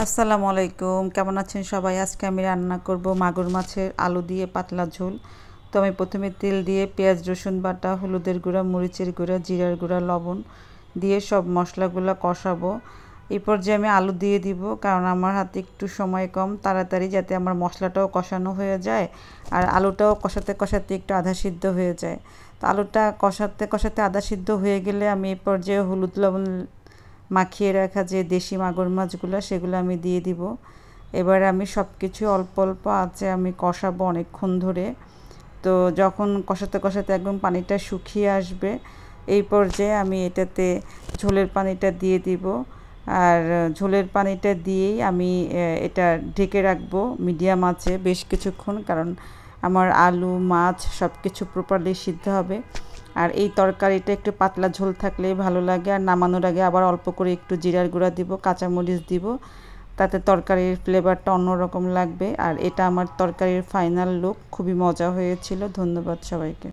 আসসালামু আলাইকুম, কেমন আছেন সবাই? আজকে আমি রান্না করব মাগুর মাছের আলু দিয়ে পাতলা ঝোল। তো আমি প্রথমে তেল দিয়ে পেঁয়াজ রসুন বাটা, হলুদের গুঁড়া, মরিচের গুঁড়া, জিরার গুঁড়া, লবণ দিয়ে সব মশলাগুলো কষাবো। এই পর্যায়ে আমি আলু দিয়ে দিব, কারণ আমার হাতে একটু সময় কম, তাড়াতাড়ি যাতে আমার মশলাটাও কষানো হয়ে যায় আর আলুটাও কষাতে কষাতে একটু আধা সিদ্ধ হয়ে যায়। তো আলুটা কষাতে কষাতে আধা সিদ্ধ হয়ে গেলে আমি এই পর্যায়ে হলুদ লবণ মাখিয়ে রাখা যে দেশি মাগুর মাছগুলো সেগুলো আমি দিয়ে দিব। এবার আমি সব কিছু অল্প অল্প আঁচে আমি কষাবো অনেকক্ষণ ধরে। তো যখন কষাতে কষাতে একদম পানিটা শুকিয়ে আসবে, এই পর্যায়ে আমি এটাতে ঝোলের পানিটা দিয়ে দিব। আর ঝোলের পানিটা দিয়েই আমি এটা ঢেকে রাখবো মিডিয়াম আঁচে বেশ কিছুক্ষণ, কারণ আমার আলু মাছ সব কিছু প্রপারলি সিদ্ধ হবে। আর এই তরকারিটা একটু পাতলা ঝোল থাকলেই ভালো লাগে। আর নামানোর আগে আবার অল্প করে একটু জিরার গুঁড়া দিব, কাঁচামরিচ দিব, তাতে তরকারির ফ্লেভারটা অন্যরকম লাগবে। আর এটা আমার তরকারির ফাইনাল লুক, খুবই মজা হয়েছিল। ধন্যবাদ সবাইকে।